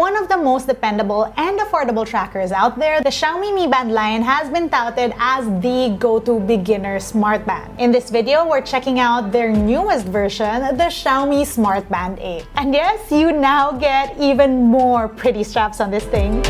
one of the most dependable and affordable trackers out there, the Xiaomi Mi Band line has been touted as the go-to beginner smart band. In this video, we're checking out their newest version, the Xiaomi Smart Band 8. And yes, you now get even more pretty straps on this thing.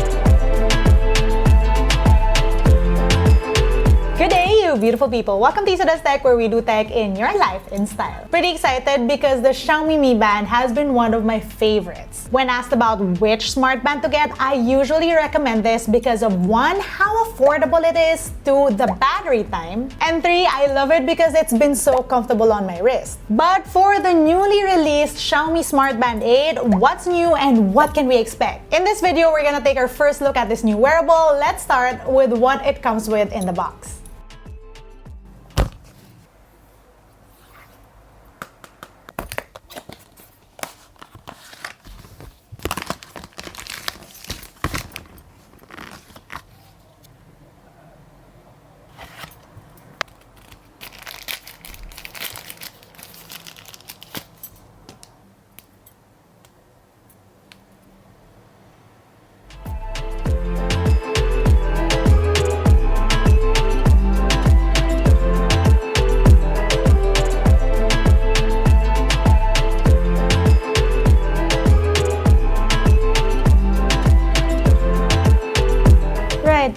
Good day, you beautiful people. Welcome to LAZADA's Tech, where we do tech in your life in style. Pretty excited because the Xiaomi Mi Band has been one of my favorites. When asked about which smart band to get, I usually recommend this because of 1, how affordable it is, 2, the battery time, and 3, I love it because it's been so comfortable on my wrist. But for the newly released Xiaomi Smart Band 8, what's new and what can we expect? In this video, we're gonna take our first look at this new wearable. Let's start with what it comes with in the box.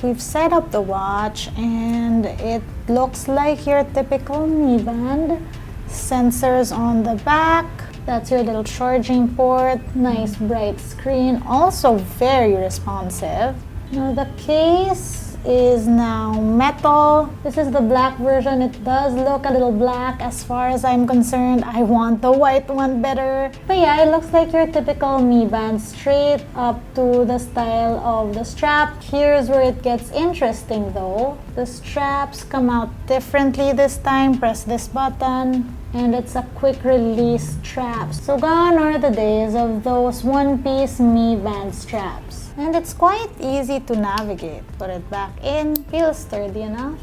We've set up the watch and it looks like your typical Mi Band. Sensors on the back, that's your little charging port, nice bright screen, also very responsive. Now the case is now metal. This is the black version. It does look a little black as far as I'm concerned. I want the white one better. But yeah, it looks like your typical Mi Band, straight up to the style of the strap. Here's where it gets interesting though. The straps come out differently this time. Press this button and it's a quick release strap. So gone are the days of those one-piece Mi Band straps. And it's quite easy to navigate. Put it back in, feels sturdy enough.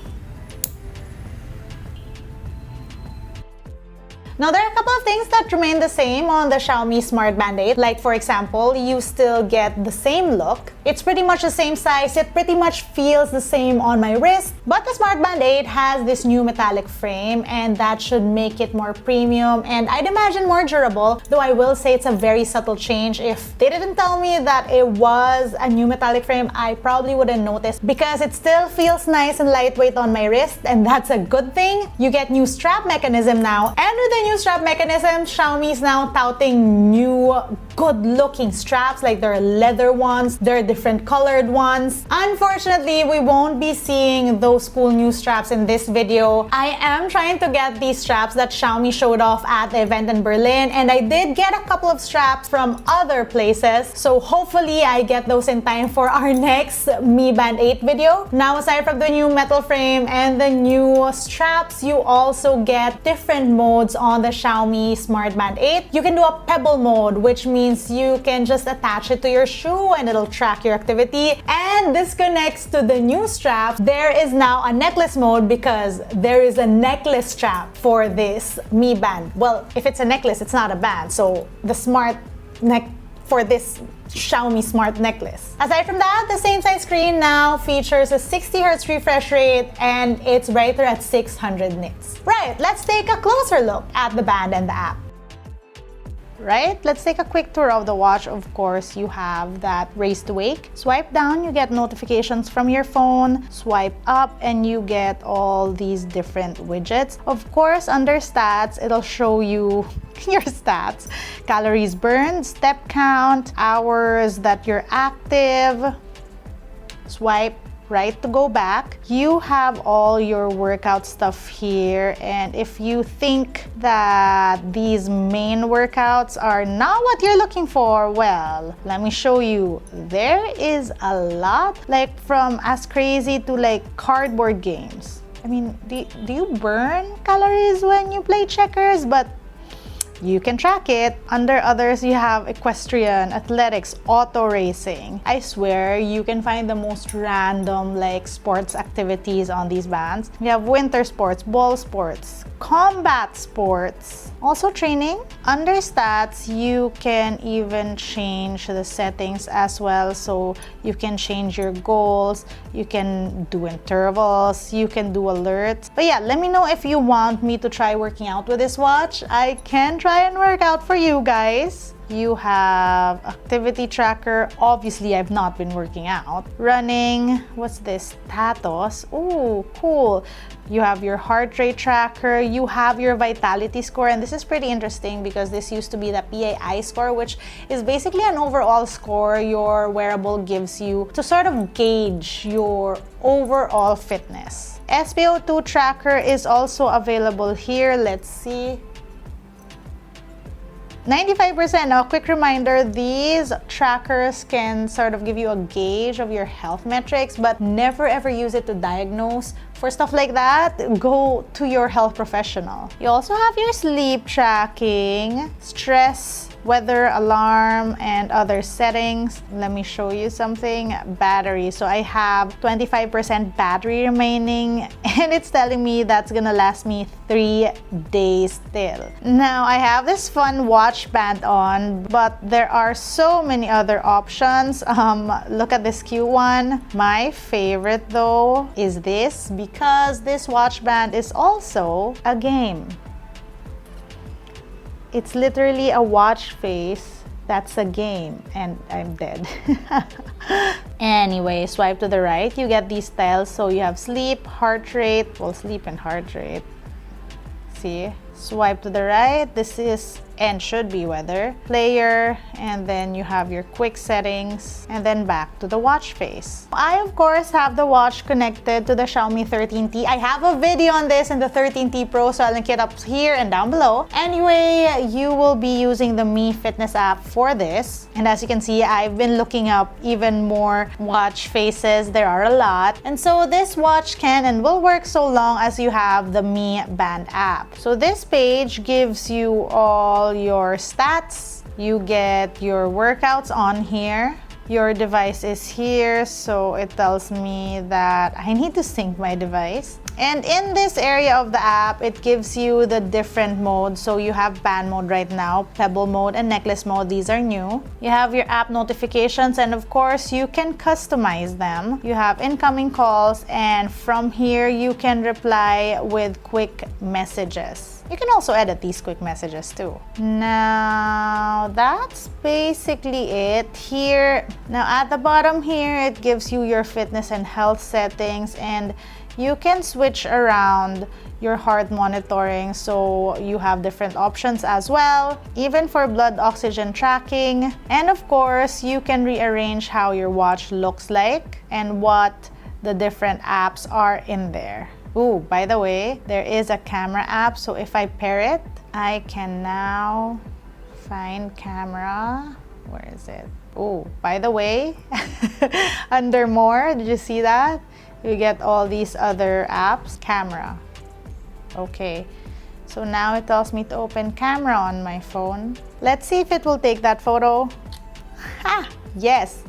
Now, there are a couple of things that remain the same on the Xiaomi Smart Band 8. Like, for example, you still get the same look. It's pretty much the same size. It pretty much feels the same on my wrist. But the Smart Band 8 has this new metallic frame, and that should make it more premium and I'd imagine more durable. Though I will say it's a very subtle change. If they didn't tell me that it was a new metallic frame, I probably wouldn't notice because it still feels nice and lightweight on my wrist, and that's a good thing. You get new strap mechanism now, and with the new strap mechanism, Xiaomi is now touting new good-looking straps, like there are leather ones, there are different colored ones. Unfortunately, we won't be seeing those cool new straps in this video. I am trying to get these straps that Xiaomi showed off at the event in Berlin, and I did get a couple of straps from other places, so hopefully I get those in time for our next Mi Band 8 video. Now, aside from the new metal frame and the new straps, you also get different modes on the Xiaomi Smart Band 8. You can do a pebble mode, which means you can just attach it to your shoe and it'll track your activity. And this connects to the new strap. There is now a necklace mode because there is a necklace strap for this Mi Band. Well, if it's a necklace, it's not a band. So the smart neck for this Xiaomi Smart necklace. Aside from that, the same size screen now features a 60 Hz refresh rate and it's brighter at 600 nits. Right, let's take a closer look at the band and the app. Right? Let's take a quick tour of the watch. Of course, you have that raise to wake. Swipe down, you get notifications from your phone. Swipe up and you get all these different widgets. Of course, under stats, it'll show you your stats. Calories burned, step count, hours that you're active. Swipe right to go back. You have all your workout stuff here, and if you think that these main workouts are not what you're looking for, well, let me show you. There is a lot, like from as crazy to like cardboard games. I mean, do you burn calories when you play checkers? But you can track it. Under others, you have equestrian, athletics, auto racing. I swear you can find the most random like sports activities on these bands. We have winter sports, ball sports, combat sports. Also training. Under stats, you can even change the settings as well. So you can change your goals, you can do intervals, you can do alerts. But yeah, let me know if you want me to try working out with this watch. I can try and work out for you guys. You have activity tracker. Obviously, I've not been working out. Running. What's this? Status. Ooh, cool. You have your heart rate tracker. You have your vitality score. And this is pretty interesting because this used to be the PAI score, which is basically an overall score your wearable gives you to sort of gauge your overall fitness. SpO2 tracker is also available here. Let's see. 95%. Now, a quick reminder, these trackers can sort of give you a gauge of your health metrics, but never ever use it to diagnose. For stuff like that, go to your health professional. You also have your sleep tracking, stress, weather, alarm, and other settings. Let me show you something. Battery. So I have 25% battery remaining, and it's telling me that's gonna last me 3 days still. Now, I have this fun watch band on, but there are so many other options. Look at this cute one. My favorite though is this, because this watch band is also a game. It's literally a watch face that's a game, and I'm dead. Anyway, swipe to the right, you get these tiles. So you have sleep, heart rate, well, sleep and heart rate. See? Swipe to the right, this is and should be weather, player, and then you have your quick settings, and then back to the watch face. I of course have the watch connected to the Xiaomi 13T. I have a video on this in the 13T Pro, so I'll link it up here and down below. Anyway, you will be using the Mi Fitness app for this, and as you can see, I've been looking up even more watch faces. There are a lot, and so this watch can and will work so long as you have the Mi Band app. So this page gives you all your stats. You get your workouts on here. Your device is here, so it tells me that I need to sync my device. And in this area of the app, it gives you the different modes. So you have band mode right now, pebble mode, and necklace mode. These are new. You have your app notifications, and of course, you can customize them. You have incoming calls, and from here, you can reply with quick messages. You can also edit these quick messages too. Now, that's basically it here. Now, at the bottom here, it gives you your fitness and health settings, and you can switch around your heart monitoring, so you have different options as well, even for blood oxygen tracking. And of course, you can rearrange how your watch looks like and what the different apps are in there. Ooh, by the way, there is a camera app, so if I pair it, I can now find camera. Where is it? Oh, by the way, under more, did you see that? You get all these other apps. Camera. Okay, so now it tells me to open camera on my phone. Let's see if it will take that photo. Ha! Yes!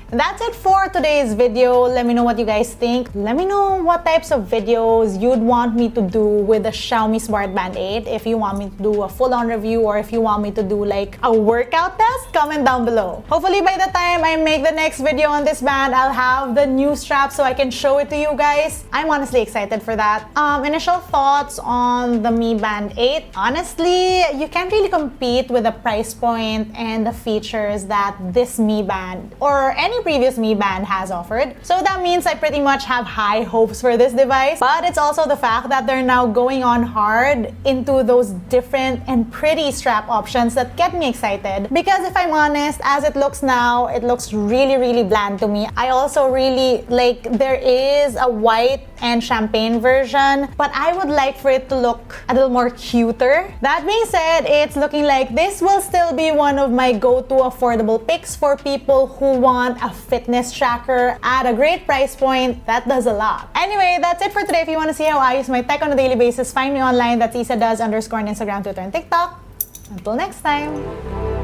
That's it for today's video. Let me know what you guys think. Let me know what types of videos you'd want me to do with the Xiaomi Smart Band 8. If you want me to do a full-on review, or if you want me to do like a workout test, comment down below. Hopefully by the time I make the next video on this band, I'll have the new strap so I can show it to you guys. I'm honestly excited for that. Initial thoughts on the Mi Band 8. Honestly, you can't really compete with the price point and the features that this Mi Band or any previous Mi Band has offered. So that means I pretty much have high hopes for this device. But it's also the fact that they're now going on hard into those different and pretty strap options that get me excited. Because if I'm honest, as it looks now, it looks really bland to me. I also really like, there is a white and champagne version, but I would like for it to look a little more cuter. That being said, it's looking like this will still be one of my go-to affordable picks for people who want a fitness tracker at a great price point. That does a lot. Anyway, that's it for today. If you want to see how I use my tech on a daily basis, find me online. That's LAZADA_ on Instagram, Twitter, and TikTok. Until next time.